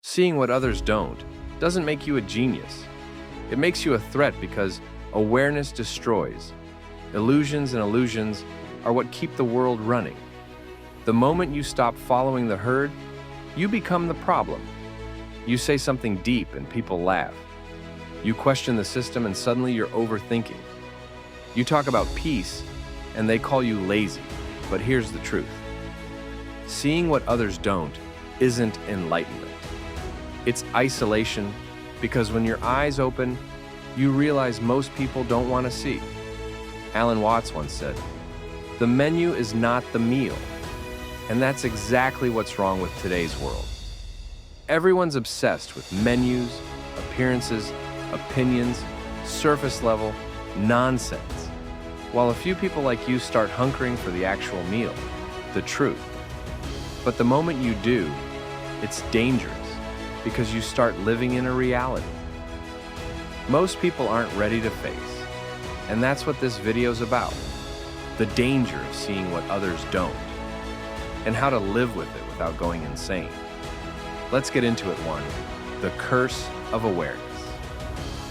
Seeing what others don't doesn't make you a genius. It makes you a threat because awareness destroys. Illusions are what keep the world running. The moment you stop following the herd, you become the problem. You say something deep and people laugh. You question the system and suddenly you're overthinking. You talk about peace and they call you lazy. But here's the truth. Seeing what others don't isn't enlightenment. It's isolation, because when your eyes open, you realize most people don't want to see. Alan Watts once said, "The menu is not the meal." And that's exactly what's wrong with today's world. Everyone's obsessed with menus, appearances, opinions, surface level nonsense, while a few people like you start hunkering for the actual meal, the truth. But the moment you do, it's dangerous because you start living in a reality most people aren't ready to face. And that's what this video's about. The danger of seeing what others don't, and how to live with it without going insane. Let's get into it. 1. The curse of awareness.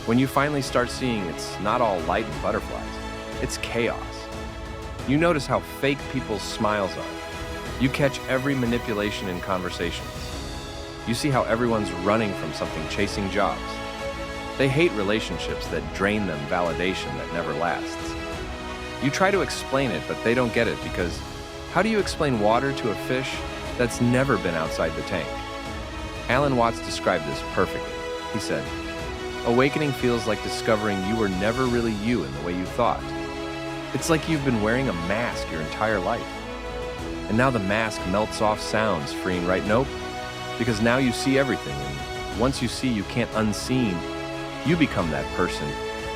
When you finally start seeing it's not all light and butterflies, it's chaos. You notice how fake people's smiles are. You catch every manipulation in conversations. You see how everyone's running from something, chasing jobs. They hate relationships that drain them validation that never lasts. You try to explain it, but they don't get it because how do you explain water to a fish that's never been outside the tank? Alan Watts described this perfectly. He said, "Awakening feels like discovering you were never really you in the way you thought. It's like you've been wearing a mask your entire life. And now the mask melts off sounds, freeing, right? Nope. Because now you see everything, and once you see you can't unseen, you become that person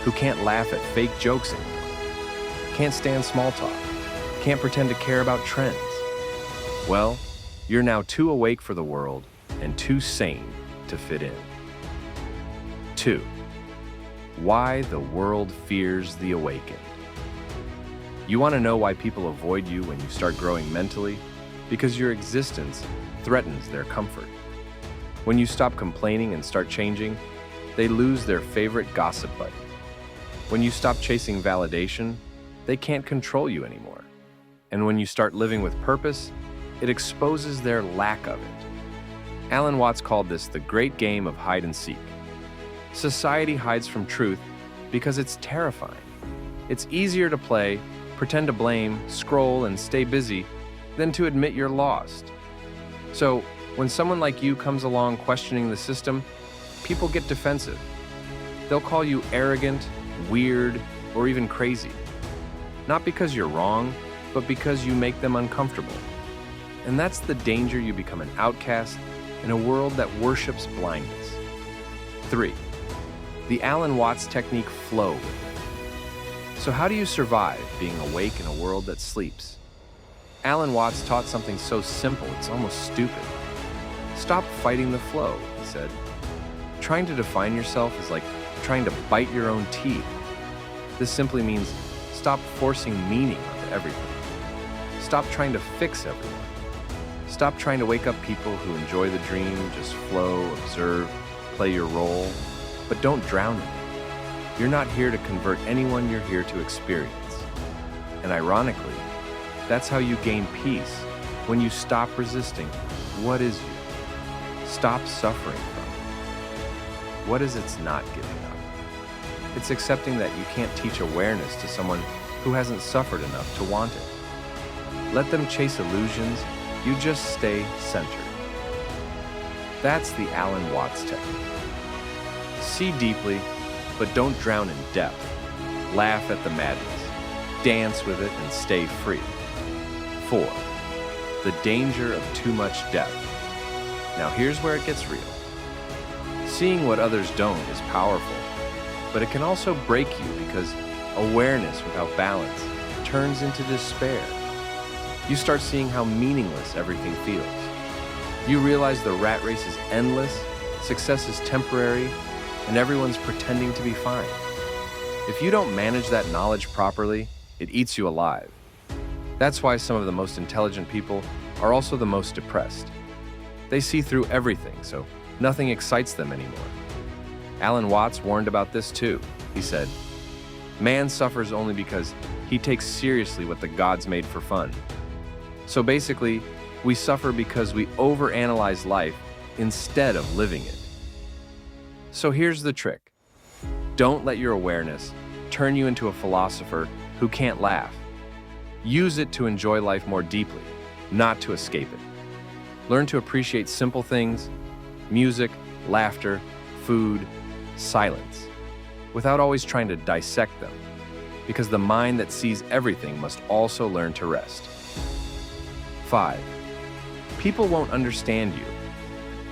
who can't laugh at fake jokes anymore, can't stand small talk, can't pretend to care about trends. Well, you're now too awake for the world and too sane to fit in." 2. Why the world fears the awakened. You want to know why people avoid you when you start growing mentally? Because your existence threatens their comfort. When you stop complaining and start changing, they lose their favorite gossip buddy. When you stop chasing validation, they can't control you anymore. And when you start living with purpose, it exposes their lack of it. Alan Watts called this the great game of hide and seek. Society hides from truth because it's terrifying. It's easier to play, pretend to blame, scroll, and stay busy than to admit you're lost. So, when someone like you comes along questioning the system, people get defensive. They'll call you arrogant, weird, or even crazy. Not because you're wrong, but because you make them uncomfortable. And that's the danger. You become an outcast in a world that worships blindness. 3. The Alan Watts technique, flow with it. So how do you survive being awake in a world that sleeps? Alan Watts taught something so simple, it's almost stupid. Stop fighting the flow, he said. Trying to define yourself is like trying to bite your own teeth. This simply means stop forcing meaning onto everything. Stop trying to fix everyone. Stop trying to wake up people who enjoy the dream, just flow, observe, play your role, but don't drown in it. You're not here to convert anyone, you're here to experience. And ironically, that's how you gain peace, when you stop resisting what is you. Stop suffering from it. What is it's not giving up? It's accepting that you can't teach awareness to someone who hasn't suffered enough to want it. Let them chase illusions, you just stay centered. That's the Alan Watts technique. See deeply, but don't drown in depth. Laugh at the madness, dance with it, and stay free. 4. The danger of too much depth. Now here's where it gets real. Seeing what others don't is powerful, but it can also break you because awareness without balance turns into despair. You start seeing how meaningless everything feels. You realize the rat race is endless, success is temporary, and everyone's pretending to be fine. If you don't manage that knowledge properly, it eats you alive. That's why some of the most intelligent people are also the most depressed. They see through everything, so Nothing excites them anymore. Alan Watts warned about this too. He said, "Man suffers only because he takes seriously what the gods made for fun." So basically, we suffer because we overanalyze life instead of living it. So here's the trick. Don't let your awareness turn you into a philosopher who can't laugh. Use it to enjoy life more deeply, not to escape it. Learn to appreciate simple things, music, laughter, food, silence, without always trying to dissect them, because the mind that sees everything must also learn to rest. 5. People won't understand you.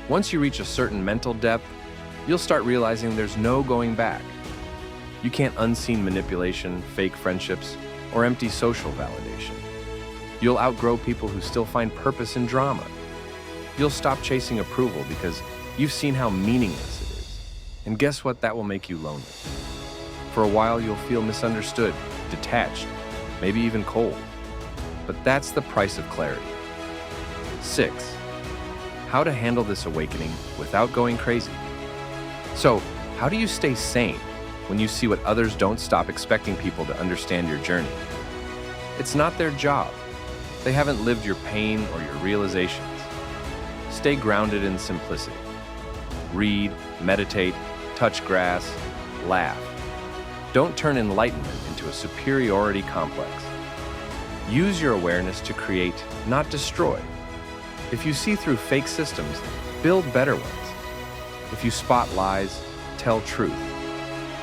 Once you reach a certain mental depth, you'll start realizing there's no going back. You can't unseen manipulation, fake friendships, or empty social validation. You'll outgrow people who still find purpose in drama. You'll stop chasing approval because you've seen how meaningless it is. And guess what? That will make you lonely. For a while, you'll feel misunderstood, detached, maybe even cold. But that's the price of clarity. 6. How to handle this awakening without going crazy. So, how do you stay sane when you see what others don't stop expecting people to understand your journey? It's not their job. They haven't lived your pain or your realizations. Stay grounded in simplicity. Read, meditate, touch grass, laugh. Don't turn enlightenment into a superiority complex. Use your awareness to create, not destroy. If you see through fake systems, build better ones. If you spot lies, tell truth.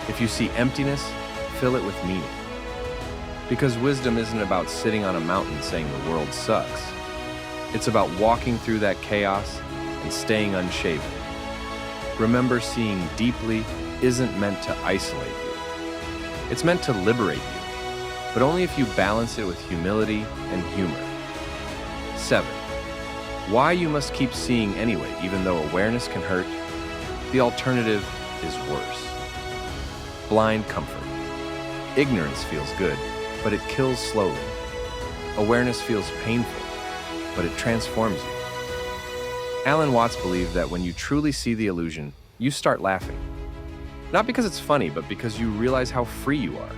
If you see emptiness, fill it with meaning. Because wisdom isn't about sitting on a mountain saying the world sucks. It's about walking through that chaos and staying unshaven. Remember, seeing deeply isn't meant to isolate you. It's meant to liberate you, but only if you balance it with humility and humor. 7. Why you must keep seeing anyway, even though awareness can hurt. The alternative is worse. Blind comfort. Ignorance feels good, but it kills slowly. Awareness feels painful, but it transforms you. Alan Watts believed that when you truly see the illusion, you start laughing. Not because it's funny, but because you realize how free you are.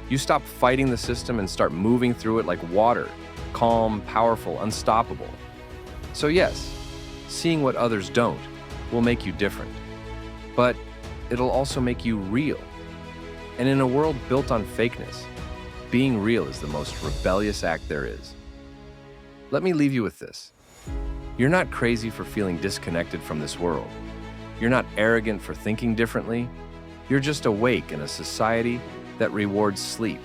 You stop fighting the system and start moving through it like water, calm, powerful, unstoppable. So yes, seeing what others don't will make you different, but it'll also make you real. And in a world built on fakeness, being real is the most rebellious act there is. Let me leave you with this. You're not crazy for feeling disconnected from this world. You're not arrogant for thinking differently. You're just awake in a society that rewards sleep.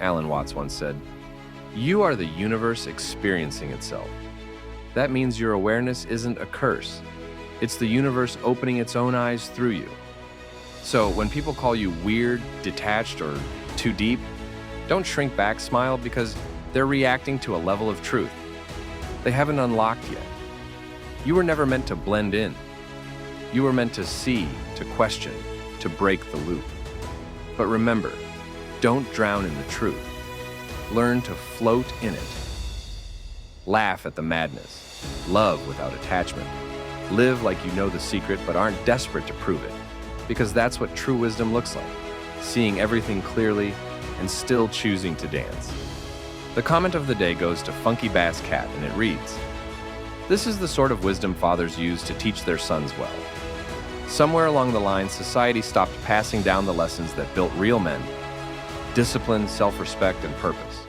Alan Watts once said, "You are the universe experiencing itself." That means your awareness isn't a curse. It's the universe opening its own eyes through you. So when people call you weird, detached, or too deep, don't shrink back, smile, because they're reacting to a level of truth they haven't unlocked yet. You were never meant to blend in. You were meant to see, to question, to break the loop. But remember, don't drown in the truth. Learn to float in it. Laugh at the madness. Love without attachment. Live like you know the secret but aren't desperate to prove it. Because that's what true wisdom looks like. Seeing everything clearly and still choosing to dance. The comment of the day goes to Funky Bass Cat, and it reads, "This is the sort of wisdom fathers use to teach their sons well." Somewhere along the line, society stopped passing down the lessons that built real men: discipline, self-respect, and purpose.